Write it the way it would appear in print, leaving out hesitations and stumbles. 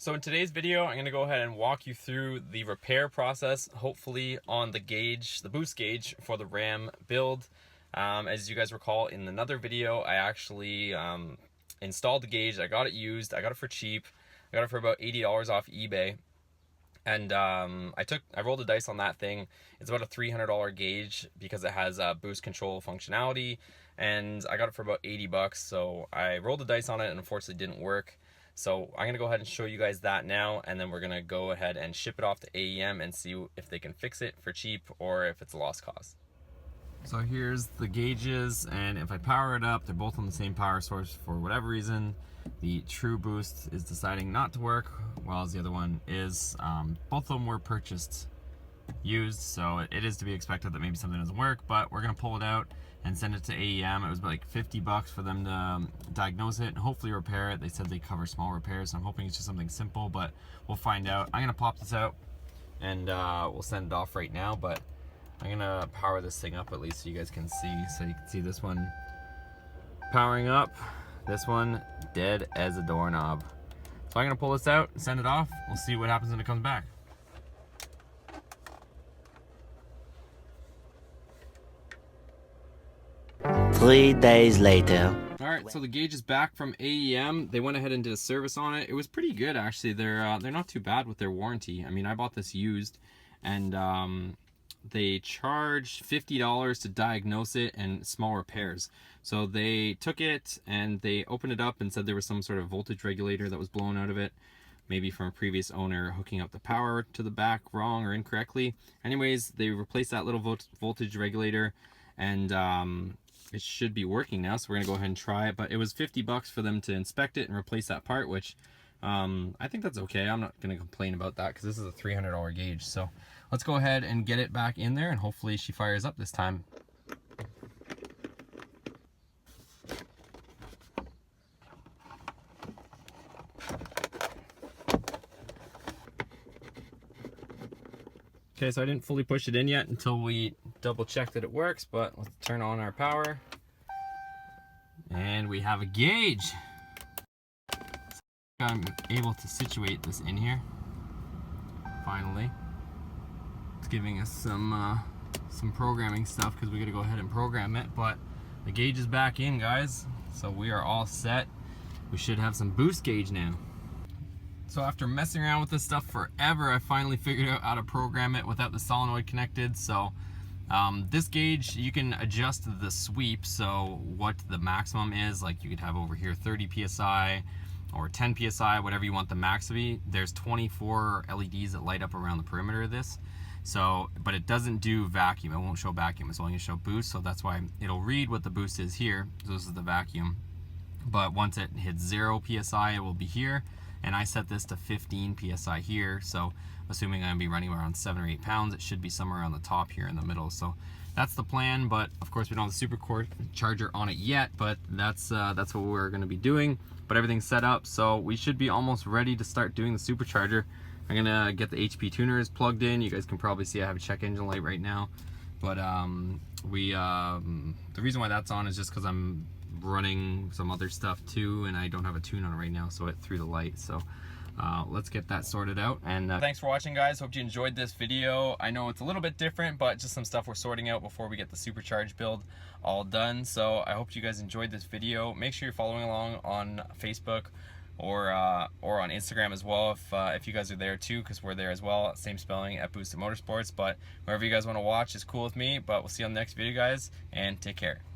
So in today's video, I'm going to go ahead and walk you through the repair process, hopefully on the gauge, the boost gauge for the Ram build. As you guys recall, in another video, I actually installed the gauge. I got it used. I got it for cheap. I got it for about $80 off eBay. And I rolled the dice on that thing. It's about a $300 gauge because it has boost control functionality, and I got it for about 80 bucks. So I rolled the dice on it and unfortunately didn't work. So I'm gonna go ahead and show you guys that now, and then we're gonna go ahead and ship it off to AEM and see if they can fix it for cheap or if it's a lost cause. So here's the gauges, and if I power it up, they're both on the same power source. For whatever reason, the True Boost is deciding not to work, while the other one is. Both of them were purchased used, so it is to be expected that maybe something doesn't work, but we're gonna pull it out and send it to AEM. It was like 50 bucks for them to diagnose it and hopefully repair it. They said they cover small repairs, so I'm hoping it's just something simple, but we'll find out. I'm gonna pop this out and we'll send it off right now, but I'm gonna power this thing up at least so you guys can see. So you can see this one powering up, this one dead as a doorknob. So I'm gonna pull this out and send it off. We'll see what happens when it comes back. Three days later. Alright, so the gauge is back from AEM. They went ahead and did a service on it. It was pretty good actually. They're not too bad with their warranty. I mean, I bought this used, and they charged $50 to diagnose it and small repairs. So they took it and they opened it up and said there was some sort of voltage regulator that was blown out of it, maybe from a previous owner hooking up the power to the back wrong or incorrectly. Anyways, they replaced that little voltage regulator, and it should be working now, so we're gonna go ahead and try it. But it was 50 bucks for them to inspect it and replace that part, which I think that's okay. I'm not gonna complain about that because this is a $300 gauge. So let's go ahead and get it back in there, and hopefully she fires up this time. Okay, so I didn't fully push it in yet until we double check that it works, but let's turn on our power. And we have a gauge. I'm able to situate this in here. Finally. It's giving us some programming stuff because we gotta go ahead and program it, but the gauge is back in, guys. So we are all set. We should have some boost gauge now. So after messing around with this stuff forever, I finally figured out how to program it without the solenoid connected. So this gauge, you can adjust the sweep, so what the maximum is. Like you could have over here 30 psi or 10 psi, whatever you want the max to be. There's 24 LEDs that light up around the perimeter of this. So, but it doesn't do vacuum. It won't show vacuum. It's only gonna show boost. So that's why it'll read what the boost is here. So this is the vacuum. But once it hits 0 psi, it will be here. And I set this to 15 psi here, so assuming I'm gonna be running around 7 or 8 pounds, it should be somewhere on the top here in the middle. So that's the plan, but of course we don't have the supercharger on it yet, but that's what we're gonna be doing. But everything's set up, so we should be almost ready to start doing the supercharger. I'm gonna get the HP tuners plugged in. You guys can probably see I have a check engine light right now, but the reason why that's on is just because I'm running some other stuff too, and I don't have a tune on it right now, so it threw the light. So let's get that sorted out. And thanks for watching, guys. Hope you enjoyed this video. I know it's a little bit different, but just some stuff we're sorting out before we get the supercharge build all done. So I hope you guys enjoyed this video. Make sure you're following along on Facebook or on Instagram as well, if you guys are there too, because we're there as well. Same spelling, at Boosted Motorsports. But wherever you guys want to watch is cool with me. But we'll see you on the next video, guys, and take care.